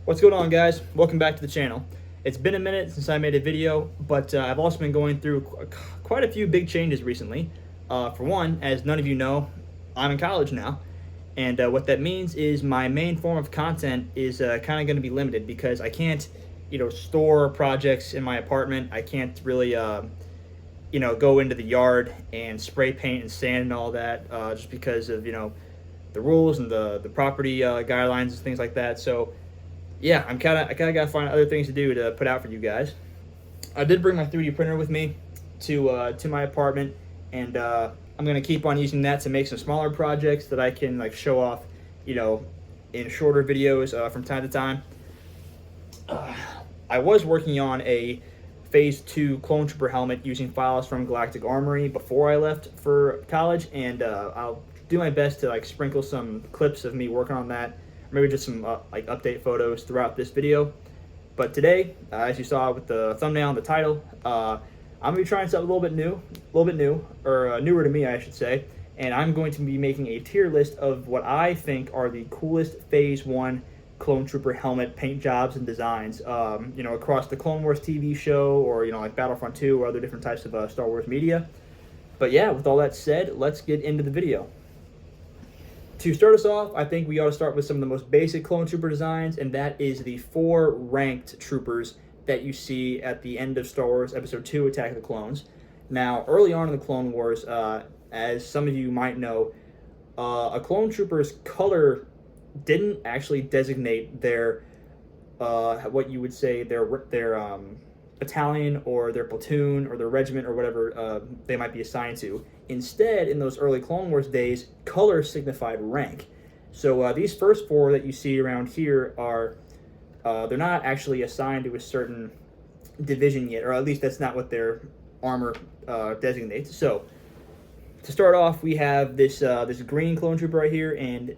What's going on, guys? Welcome back to the channel. It's been a minute since I made a video, but I've also been going through quite a few big changes recently. For one, as none of you know, I'm in college now, and what that means is my main form of content is kind of going to be limited because I can't, store projects in my apartment. I can't really, go into the yard and spray paint and sand and all that, just because of the rules and the property guidelines and things like that. So yeah, I kind of gotta find other things to do to put out for you guys. I did bring my 3D printer with me to my apartment, and I'm gonna keep on using that to make some smaller projects that I can show off, in shorter videos from time to time. I was working on a Phase 2 Clone Trooper helmet using files from Galactic Armory before I left for college, and I'll do my best to sprinkle some clips of me working on that, maybe just some update photos throughout this video. But today, as you saw with the thumbnail and the title, I'm gonna be trying something a little bit new, or newer to me, I should say. And I'm going to be making a tier list of what I think are the coolest Phase 1 Clone Trooper helmet paint jobs and designs, across the Clone Wars TV show, or like Battlefront 2 or other different types of Star Wars media. But yeah, with all that said, let's get into the video. To start us off, I think we ought to start with some of the most basic Clone Trooper designs, and that is the 4 ranked troopers that you see at the end of Star Wars Episode 2, Attack of the Clones. Now, early on in the Clone Wars, as some of you might know, a Clone Trooper's color didn't actually designate their, what you would say, their battalion or their platoon or their regiment or whatever they might be assigned to. Instead, in those early Clone Wars days, color signified rank. So these first 4 that you see around here are, they're not actually assigned to a certain division yet, or at least that's not what their armor designates. So to start off, we have this green Clone Trooper right here, and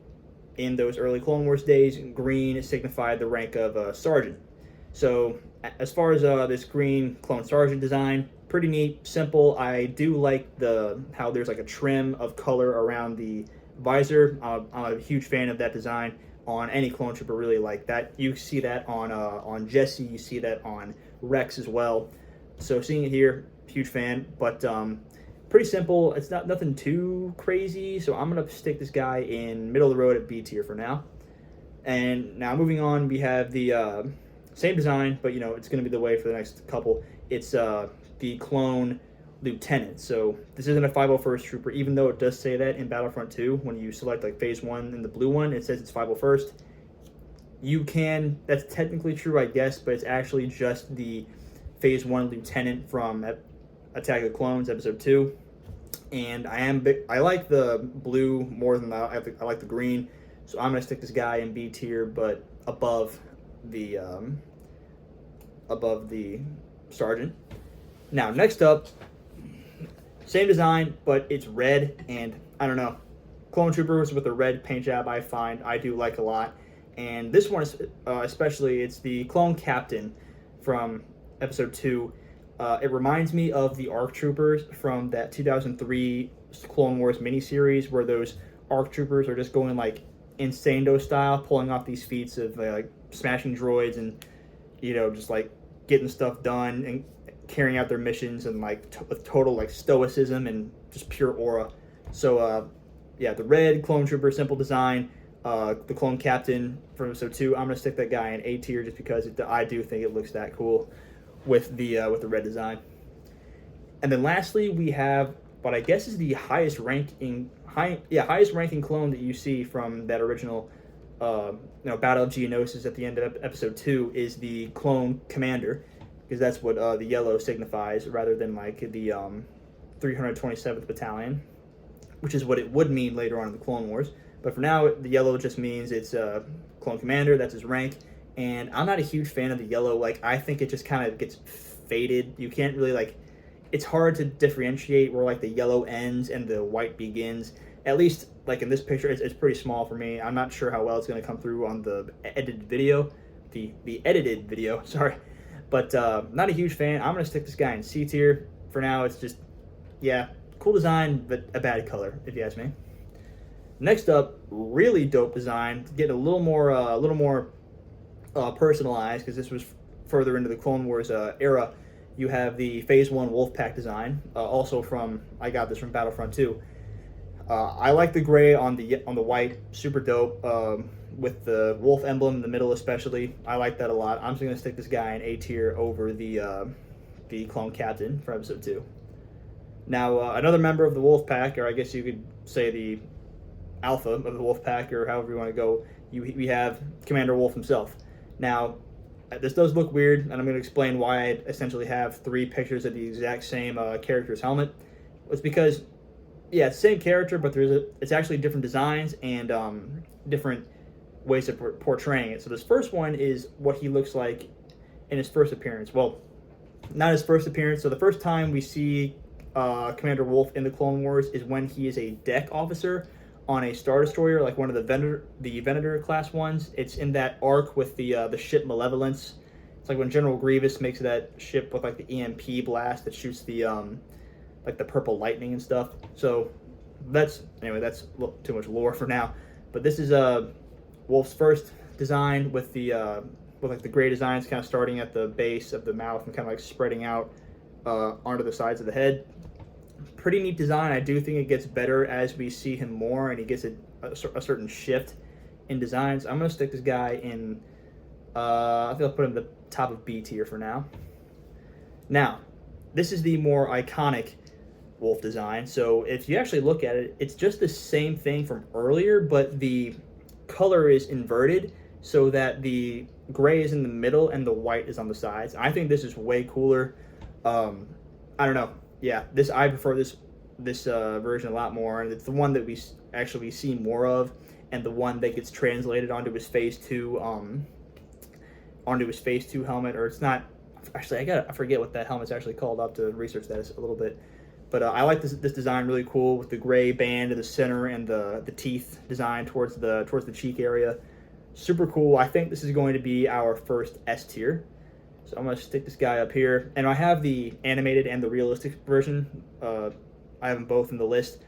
in those early Clone Wars days, green signified the rank of Sergeant. So as far as this green Clone Sergeant design, pretty neat, simple. I do like how there's a trim of color around the visor. I'm a huge fan of that design on any Clone Trooper, really. Like that, you see that on Jesse, you see that on Rex as well. So seeing it here, huge fan. But pretty simple. It's nothing too crazy. So I'm gonna stick this guy in middle of the road at B tier for now. And now moving on, we have the same design, but it's going to be the way for the next couple. It's the Clone Lieutenant. So this isn't a 501st Trooper, even though it does say that in Battlefront 2. When you select Phase 1 and the blue one, it says it's 501st. That's technically true, I guess, but it's actually just the Phase 1 Lieutenant from Attack of the Clones, Episode 2. And I like the blue more than I like the green. So I'm going to stick this guy in B tier, but above the Sergeant. Now, next up, same design, but it's red, and I don't know, Clone Troopers with a red paint job I do like a lot. And this one, especially, it's the Clone Captain from Episode 2. It reminds me of the ARC Troopers from that 2003 Clone Wars miniseries, where those ARC Troopers are just going Insando style, pulling off these feats of smashing droids and just getting stuff done and carrying out their missions, and with total stoicism and just pure aura. So yeah, the red Clone Trooper, simple design. The Clone Captain from Episode 2, I'm gonna stick that guy in A tier just because I do think it looks that cool with the red design. And then lastly, we have what I guess is the highest ranking clone that you see from that original Battle of Geonosis at the end of Episode 2 is the Clone Commander, because that's what the yellow signifies, rather than the 327th Battalion, which is what it would mean later on in the Clone Wars. But for now, the yellow just means it's Clone Commander, that's his rank. And I'm not a huge fan of the yellow. I think it just kind of gets faded. You can't really it's hard to differentiate where the yellow ends and the white begins. At least in this picture, it's pretty small for me. I'm not sure how well it's going to come through on the edited video, the edited video, sorry. But not a huge fan. I'm going to stick this guy in C tier. For now, it's just, yeah, cool design, but a bad color, if you ask me. Next up, really dope design. Getting a little more personalized, because this was further into the Clone Wars era. You have the Phase 1 Wolfpack design, also from, I got this from Battlefront 2. I like the gray on the white, super dope, with the wolf emblem in the middle especially. I like that a lot. I'm just going to stick this guy in A tier over the Clone Captain for Episode 2. Now, another member of the Wolf Pack, or I guess you could say the Alpha of the Wolf Pack, or however you want to go, we have Commander Wolf himself. Now, this does look weird, and I'm going to explain why I essentially have 3 pictures of the exact same character's helmet. It's because, yeah, it's the same character, but it's actually different designs and different ways of portraying it. So this first one is what he looks like in his first appearance. Well, not his first appearance. So the first time we see Commander Wolf in the Clone Wars is when he is a deck officer on a Star Destroyer, like one of the Venator class ones. It's in that arc with the ship Malevolence. It's like when General Grievous makes that ship with like the EMP blast that shoots the like the purple lightning and stuff. So that's too much lore for now. But this is Wolf's first design with the with like the gray designs kind of starting at the base of the mouth and kind of like spreading out onto the sides of the head. Pretty neat design. I do think it gets better as we see him more and he gets a certain shift in designs. I'm going to stick this guy in, I think I'll put him at the top of B tier for now. Now, this is the more iconic Wolf design. So if you actually look at it, it's just the same thing from earlier, but the color is inverted so that the gray is in the middle and the white is on the sides. I think this is way cooler. I don't know. Yeah, I prefer this version a lot more, and it's the one that we actually see more of, and the one that gets translated onto his Phase 2 helmet. Or it's not actually, I forget what that helmet's actually called. I'll have to research that a little bit. But I like this design, really cool, with the gray band in the center and the teeth design towards the cheek area. Super cool. I think this is going to be our first S tier. So I'm going to stick this guy up here. And I have the animated and the realistic version. I have them both in the list.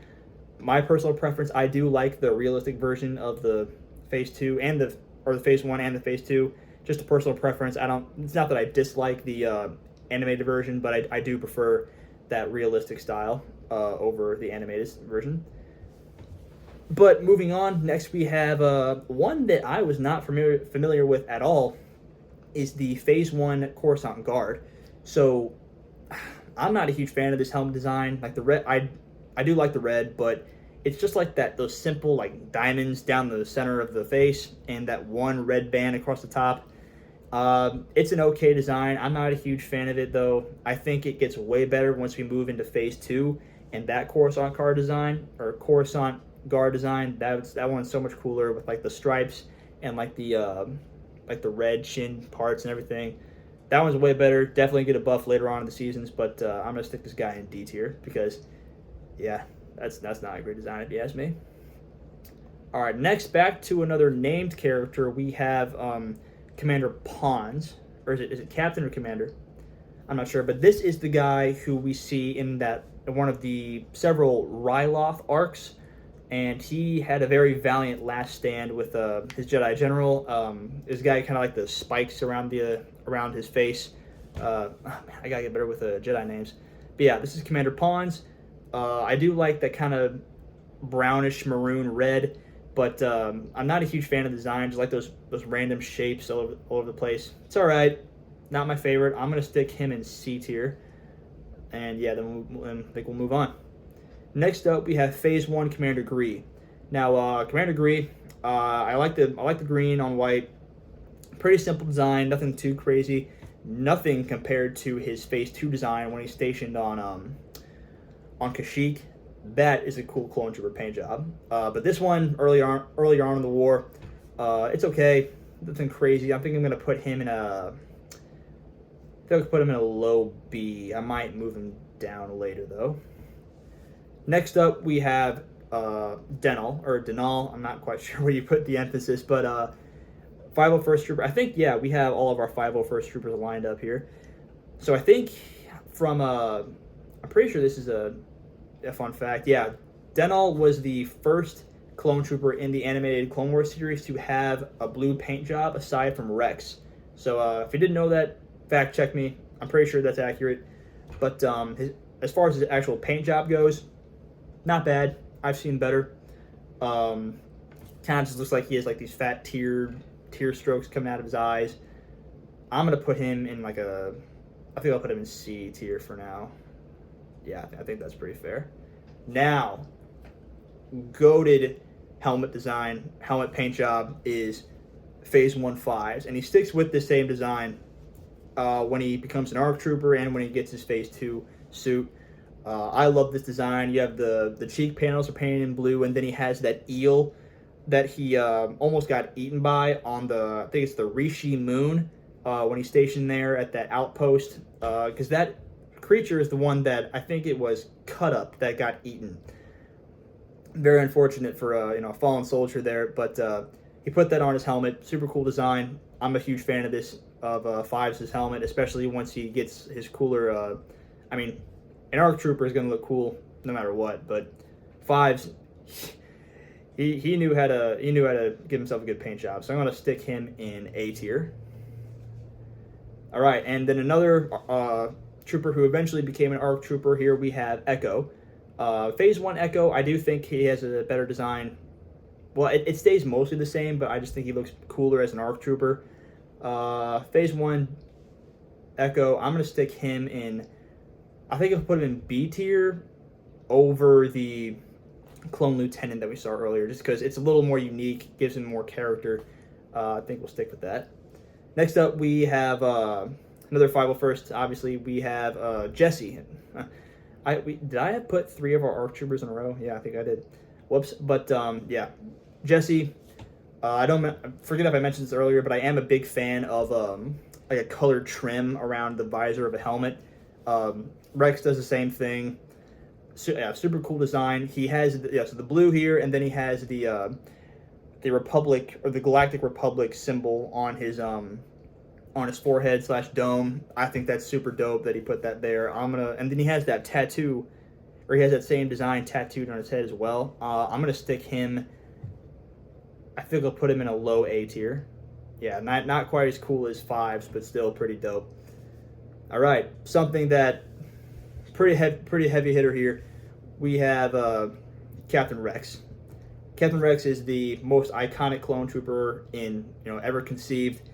My personal preference, I do like the realistic version of the Phase 2 and the Phase 1 and the Phase 2. Just a personal preference. It's not that I dislike the animated version, but I do prefer that realistic style over the animated version. But moving on, next we have one that I was not familiar with at all, is the Phase 1 Coruscant Guard. So I'm not a huge fan of this helmet design. Like the red, I do like the red, but it's just like those simple like diamonds down the center of the face and that one red band across the top. It's an okay design. I'm not a huge fan of it though. I think it gets way better once we move into Phase 2 and that Coruscant Guard design, that one's so much cooler with like the stripes and like the red chin parts and everything. That one's way better. Definitely get a buff later on in the seasons, but I'm gonna stick this guy in D tier because, yeah, that's not a great design if you ask me. All right, next, back to another named character. We have Commander Pons, or is it Captain or Commander? I'm not sure, but this is the guy who we see in one of the several Ryloth arcs. And he had a very valiant last stand with his Jedi General. This guy kind of like the spikes around his face. I gotta get better with Jedi names. But yeah, this is Commander Pons. I do like that kind of brownish maroon red, but I'm not a huge fan of the design. Just like those random shapes all over the place. It's all right. Not my favorite. I'm gonna stick him in C tier. And yeah, then I think we'll move on. Next up, we have Phase 1 Commander Gree. Now, Commander Gree, I like the green on white. Pretty simple design, nothing too crazy. Nothing compared to his Phase 2 design when he's stationed on Kashyyyk. That is a cool clone trooper paint job. But this one, earlier on in the war, it's okay. Nothing crazy. I think I'm gonna put him in a low B. I might move him down later though. Next up, we have Denal. I'm not quite sure where you put the emphasis, but 501st Trooper. I think, yeah, we have all of our 501st Troopers lined up here. So I think I'm pretty sure this is a fun fact. Yeah, Denal was the first clone trooper in the animated Clone Wars series to have a blue paint job aside from Rex. So if you didn't know that, fact check me. I'm pretty sure that's accurate. But as far as his actual paint job goes, not bad. I've seen better. Kind of just looks like he has like these fat tear strokes coming out of his eyes. I'm gonna put him in like I think I'll put him in C tier for now. Yeah, I think that's pretty fair. Now, goated helmet design, helmet paint job is Phase 1 Fives, and he sticks with the same design when he becomes an ARC Trooper and when he gets his Phase 2 suit. I love this design. You have the cheek panels are painted in blue, and then he has that eel that he almost got eaten by on I think it's the Rishi Moon when he's stationed there at that outpost, because that creature is the one that I think it was Cut Up that got eaten. Very unfortunate for a fallen soldier there, but he put that on his helmet. Super cool design. I'm a huge fan of this Fives' helmet, especially once he gets his cooler. I mean, an ARC Trooper is going to look cool no matter what, but Fives, he knew how to give himself a good paint job. So I'm going to stick him in A tier. All right, and then another trooper who eventually became an ARC Trooper. Here we have Echo. Phase 1 Echo, I do think he has a better design. Well, it stays mostly the same, but I just think he looks cooler as an ARC Trooper. Phase 1 Echo, I'm going to stick him in, I think I'll put him in B tier over the Clone Lieutenant that we saw earlier, just because it's a little more unique, gives him more character. I think we'll stick with that. Next up, we have another 501st. Obviously, we have Jesse. Did I have put 3 of our ARC Troopers in a row? Yeah, I think I did. Whoops. But yeah, Jesse. I forget if I mentioned this earlier, but I am a big fan of like a colored trim around the visor of a helmet. Rex does the same thing. So, yeah, super cool design. He has so the blue here, and then he has the Republic or the Galactic Republic symbol on his forehead / dome. I think that's super dope that he put that there. And then he has that tattoo, or he has that same design tattooed on his head as well. I'm gonna stick him. I think I'll put him in a low A tier. Yeah, not quite as cool as Fives, but still pretty dope. All right, something that pretty heavy hitter here. We have Captain Rex. Captain Rex is the most iconic clone trooper ever conceived.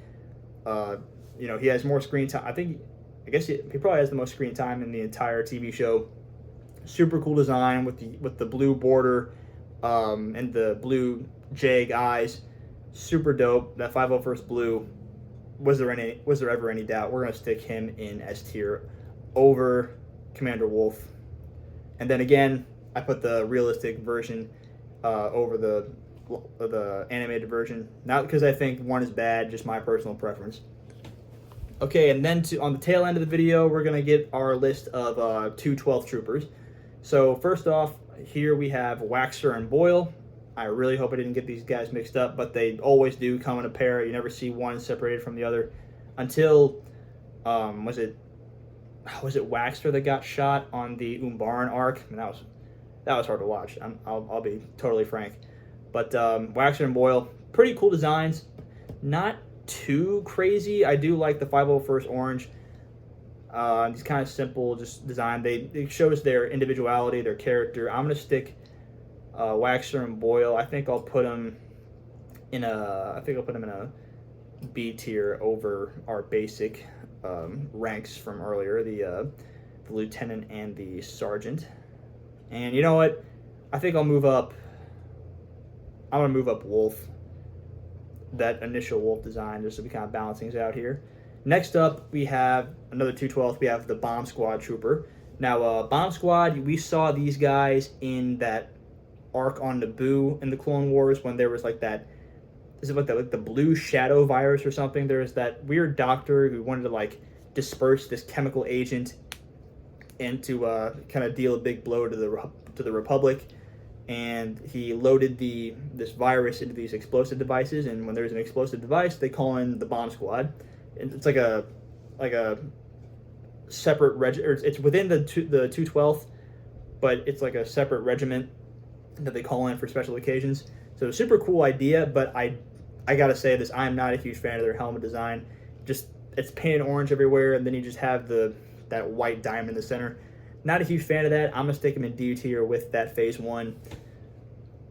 He has more screen time. I guess he probably has the most screen time in the entire TV show. Super cool design with the blue border and the blue Jag eyes. Super dope. That 501st blue. Was there ever any doubt? We're gonna stick him in S tier over Commander Wolf. And then again, I put the realistic version over the animated version. Not because I think one is bad, just my personal preference. Okay, and then on the tail end of the video, we're going to get our list of 212 troopers. So first off, here we have Waxer and Boyle. I really hope I didn't get these guys mixed up, but they always do come in a pair. You never see one separated from the other until, was it Waxer that got shot on the Umbaran arc? I mean, that was hard to watch. I'll be totally frank. But Waxer and Boyle, pretty cool designs. Not too crazy. I do like the 501st Orange. It's kind of simple, just design. It shows their individuality, their character. I'm gonna stick Waxer and Boyle. I think I'll put them in a B tier over our basic ranks from earlier, the lieutenant and the sergeant. And you know what? I think I'll move up. I'm gonna move up Wolf. That initial Wolf design, just to be kind of balance things out here. Next up, we have another 212th. We have the Bomb Squad Trooper. Now, Bomb Squad, we saw these guys in that arc on Naboo in the Clone Wars when there was like that. Is it like the blue shadow virus or something? There was that weird doctor who wanted to like disperse this chemical agent and to kind of deal a big blow to the Republic. And he loaded this virus into these explosive devices, and when there's an explosive device, they call in the Bomb Squad. And it's like a separate it's within the 212th, but it's like a separate regiment that they call in for special occasions. So super cool idea, but I gotta say this, I'm not a huge fan of their helmet design. Just it's painted orange everywhere, and then you just have that white diamond in the center. Not a huge fan of that. I'm gonna stick them in D tier with that Phase 1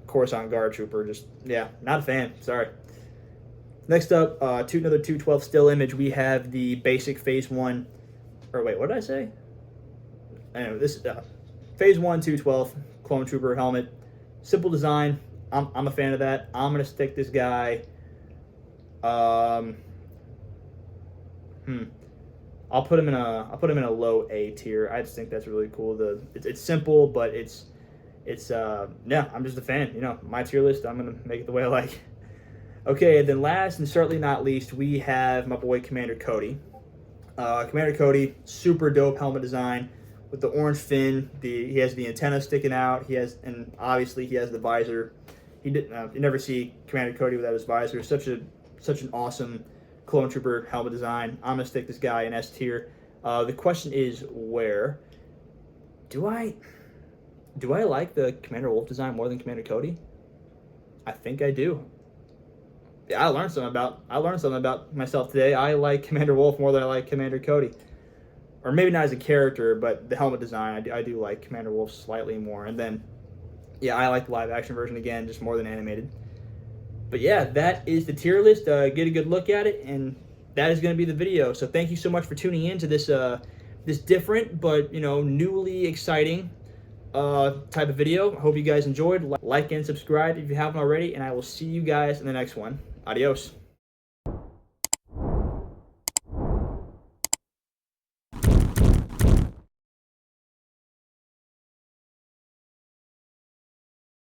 Coruscant Guard Trooper. Just yeah, not a fan. Sorry. Next up, another 212 still image. We have the basic Phase 1. Or wait, what did I say? Anyway, this is Phase 1 212 Clone Trooper helmet. Simple design. I'm a fan of that. I'm gonna stick this guy. I'll put him in a low A tier. I just think that's really cool. It's simple, but it's yeah. I'm just a fan. You know, my tier list. I'm gonna make it the way I like. Okay, and then last and certainly not least, we have my boy Commander Cody. Commander Cody, super dope helmet design with the orange fin. He has the antenna sticking out. And obviously he has the visor. You never see Commander Cody without his visor. Such an awesome Clone Trooper helmet design. I'm gonna stick this guy in S tier. The question is, where do I like the Commander Wolf design more than Commander Cody? I think I do. Yeah, I learned something about myself today. I like Commander Wolf more than I like Commander Cody. Or maybe not as a character, but the helmet design, I do like Commander Wolf slightly more. And then, yeah, I like the live action version again, just more than animated. But yeah, that is the tier list. Get a good look at it, and that is going to be the video. So thank you so much for tuning in to this this different but newly exciting type of video. I hope you guys enjoyed. Like and subscribe if you haven't already, and I will see you guys in the next one. Adios.